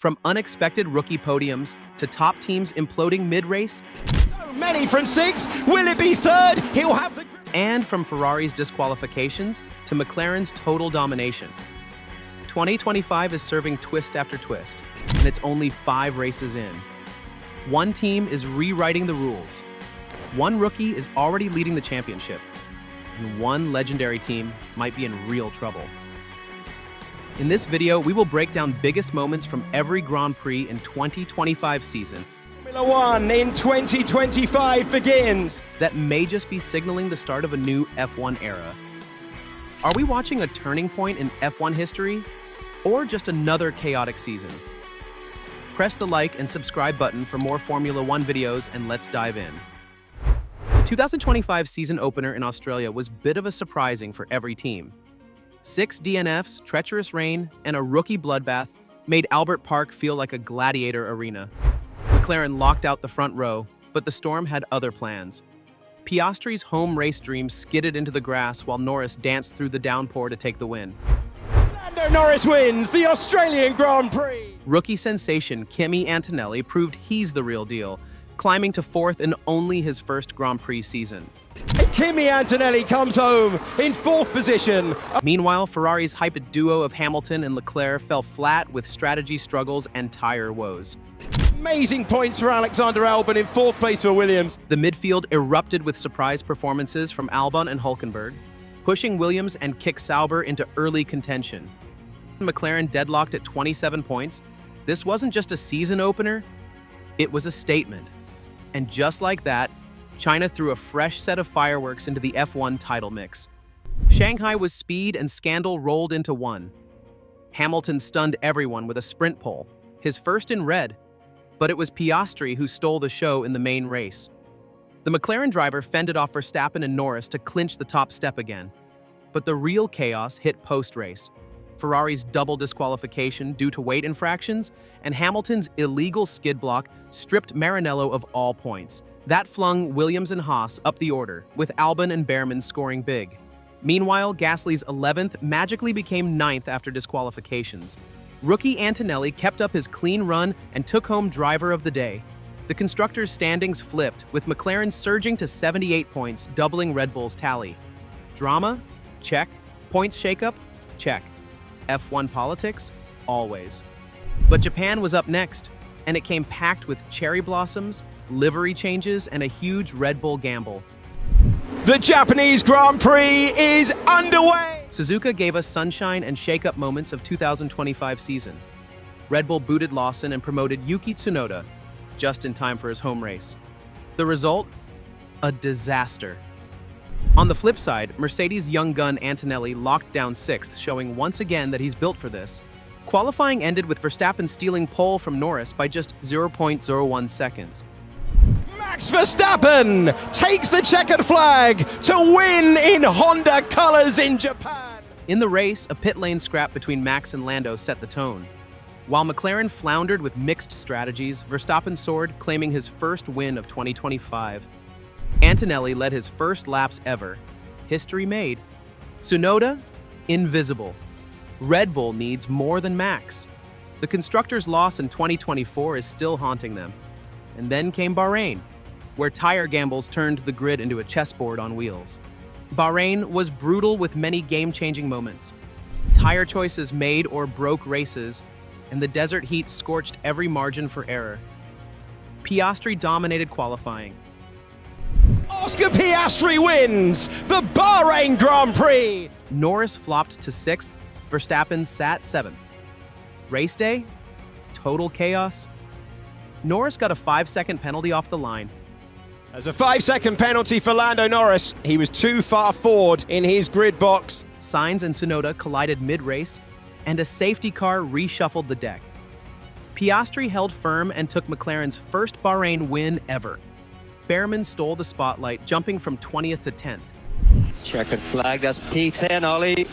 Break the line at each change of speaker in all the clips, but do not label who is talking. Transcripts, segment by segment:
From unexpected rookie podiums to top teams imploding mid-race,
So many from sixth. Will it be third? He'll have the...
and from Ferrari's disqualifications to McLaren's total domination. 2025 is serving twist after twist, and it's only 5 races in. One team is rewriting the rules. One rookie is already leading the championship, and one legendary team might be in real trouble. In this video, we will break down biggest moments from every Grand Prix in 2025 season
Formula One in 2025 begins.
that may just be signaling the start of a new F1 era. Are we watching a turning point in F1 history, or just another chaotic season? Press the like and subscribe button for more Formula One videos, and let's dive in. The 2025 season opener in Australia was a bit of a surprising for every team. 6 DNFs, treacherous rain, and a rookie bloodbath made Albert Park feel like a gladiator arena. McLaren locked out the front row, but the storm had other plans. Piastri's home race dream skidded into the grass while Norris danced through the downpour to take the win.
Lando Norris wins the Australian Grand Prix.
Rookie sensation Kimi Antonelli proved he's the real deal, climbing to 4th in only his first Grand Prix season.
Kimi Antonelli comes home in 4th position.
Meanwhile, Ferrari's hyped duo of Hamilton and Leclerc fell flat with strategy struggles and tire woes.
Amazing points for Alexander Albon in 4th place for Williams.
The midfield erupted with surprise performances from Albon and Hülkenberg, pushing Williams and Kick Sauber into early contention. McLaren deadlocked at 27 points. This wasn't just a season opener, it was a statement. And just like that, China threw a fresh set of fireworks into the F1 title mix. Shanghai was speed and scandal rolled into one. Hamilton stunned everyone with a sprint pole, his first in red, but it was Piastri who stole the show in the main race. The McLaren driver fended off Verstappen and Norris to clinch the top step again. But the real chaos hit post-race. Ferrari's double disqualification due to weight infractions and Hamilton's illegal skid block stripped Maranello of all points. That flung Williams and Haas up the order, with Albon and Behrman scoring big. Meanwhile, Gasly's 11th magically became 9th after disqualifications. Rookie Antonelli kept up his clean run and took home driver of the day. The constructors' standings flipped, with McLaren surging to 78 points, doubling Red Bull's tally. Drama? Check. Points shakeup? Check. F1 politics? Always. But Japan was up next, and it came packed with cherry blossoms, livery changes, and a huge Red Bull gamble.
The Japanese Grand Prix is underway.
Suzuka gave us sunshine and shake-up moments of 2025 season. Red Bull booted Lawson and promoted Yuki Tsunoda, just in time for his home race. The result? A disaster. On the flip side, Mercedes' young gun Antonelli locked down 6th, showing once again that he's built for this. Qualifying ended with Verstappen stealing pole from Norris by just 0.01 seconds.
Max Verstappen takes the checkered flag to win in Honda colors in Japan.
In the race, a pit lane scrap between Max and Lando set the tone. While McLaren floundered with mixed strategies, Verstappen soared, claiming his first win of 2025. Antonelli led his first laps ever. History made. Tsunoda? Invisible. Red Bull needs more than Max. The constructors' loss in 2024 is still haunting them. And then came Bahrain, where tire gambles turned the grid into a chessboard on wheels. Bahrain was brutal with many game-changing moments. Tire choices made or broke races, and the desert heat scorched every margin for error. Piastri dominated qualifying.
Oscar Piastri wins the Bahrain Grand Prix.
Norris flopped to 6th, Verstappen sat 7th. Race day? Total chaos. Norris got a 5-second penalty off the line.
As a 5-second penalty for Lando Norris, he was too far forward in his grid box.
Sainz and Tsunoda collided mid-race, and a safety car reshuffled the deck. Piastri held firm and took McLaren's first Bahrain win ever. Behrman stole the spotlight, jumping from 20th to 10th.
Checkered flag, that's P10, Ollie.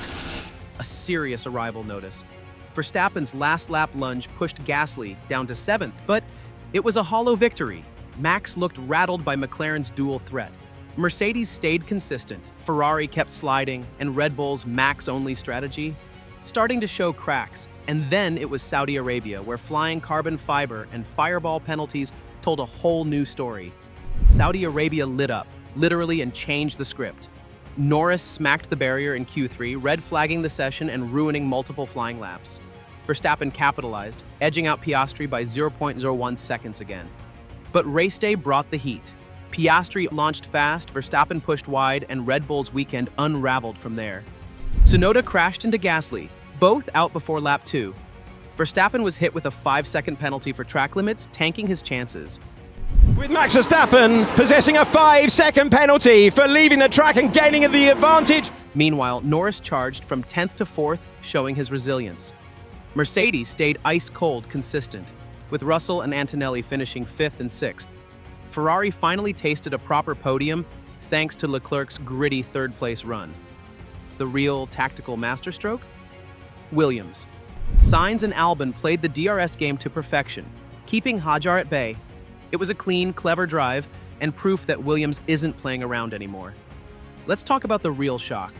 A serious arrival notice. Verstappen's last lap lunge pushed Gasly down to 7th, but it was a hollow victory. Max looked rattled by McLaren's dual threat. Mercedes stayed consistent, Ferrari kept sliding, and Red Bull's Max-only strategy starting to show cracks, And then it was Saudi Arabia, where flying carbon fiber and fireball penalties told a whole new story. Saudi Arabia lit up, literally, and changed the script. Norris smacked the barrier in Q3, red flagging the session and ruining multiple flying laps. Verstappen capitalized, edging out Piastri by 0.01 seconds again. But race day brought the heat. Piastri launched fast, Verstappen pushed wide, and Red Bull's weekend unraveled from there. Tsunoda crashed into Gasly, both out before lap 2. Verstappen was hit with a 5-second penalty for track limits, tanking his chances.
With Max Verstappen possessing a 5-second penalty for leaving the track and gaining the advantage.
Meanwhile, Norris charged from 10th to 4th, showing his resilience. Mercedes stayed ice-cold consistent, with Russell and Antonelli finishing 5th and 6th. Ferrari finally tasted a proper podium thanks to Leclerc's gritty third-place run. The real tactical masterstroke? Williams. Sainz and Albon played the DRS game to perfection, keeping Hadjar at bay. It was a clean, clever drive and proof that Williams isn't playing around anymore. Let's talk about the real shock.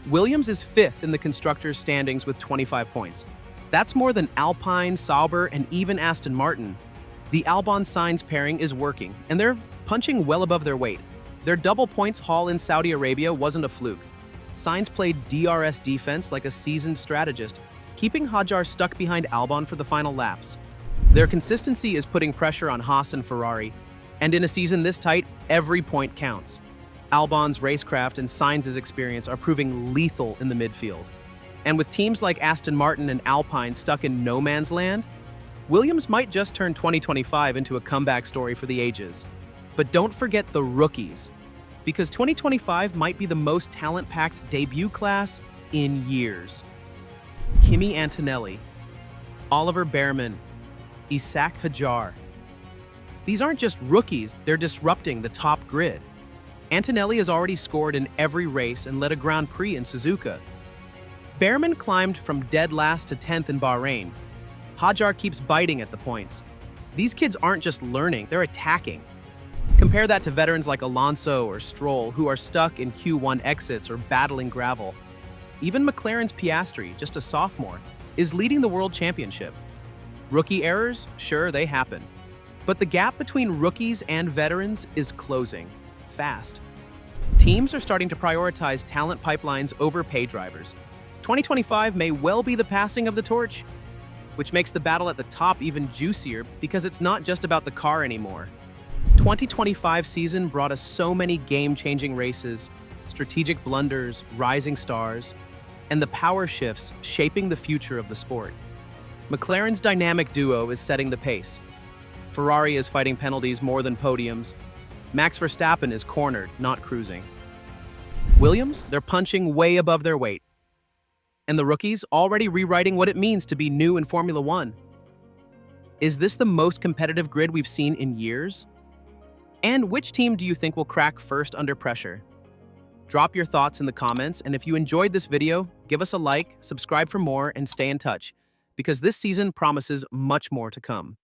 Williams is 5th in the constructors' standings with 25 points. That's more than Alpine, Sauber, and even Aston Martin. The Albon-Sainz pairing is working, and they're punching well above their weight. Their double points haul in Saudi Arabia wasn't a fluke. Sainz played DRS defense like a seasoned strategist, keeping Hadjar stuck behind Albon for the final laps. Their consistency is putting pressure on Haas and Ferrari, and in a season this tight, every point counts. Albon's racecraft and Sainz's experience are proving lethal in the midfield. And with teams like Aston Martin and Alpine stuck in no man's land, Williams might just turn 2025 into a comeback story for the ages. But don't forget the rookies, because 2025 might be the most talent-packed debut class in years. Kimi Antonelli, Oliver Behrman, Isack Hadjar. These aren't just rookies, they're disrupting the top grid. Antonelli has already scored in every race and led a Grand Prix in Suzuka. Behrman climbed from dead last to 10th in Bahrain. Hadjar keeps biting at the points. These kids aren't just learning, they're attacking. Compare that to veterans like Alonso or Stroll, who are stuck in Q1 exits or battling gravel. Even McLaren's Piastri, just a sophomore, is leading the World Championship. Rookie errors? Sure, they happen. But the gap between rookies and veterans is closing, fast. Teams are starting to prioritize talent pipelines over pay drivers. 2025 may well be the passing of the torch, which makes the battle at the top even juicier because it's not just about the car anymore. 2025 season brought us so many game-changing races, strategic blunders, rising stars, and the power shifts shaping the future of the sport. McLaren's dynamic duo is setting the pace. Ferrari is fighting penalties more than podiums. Max Verstappen is cornered, not cruising. Williams, they're punching way above their weight. And the rookies already rewriting what it means to be new in Formula One. Is this the most competitive grid we've seen in years? And which team do you think will crack first under pressure? Drop your thoughts in the comments, and if you enjoyed this video, give us a like, subscribe for more, and stay in touch, because this season promises much more to come.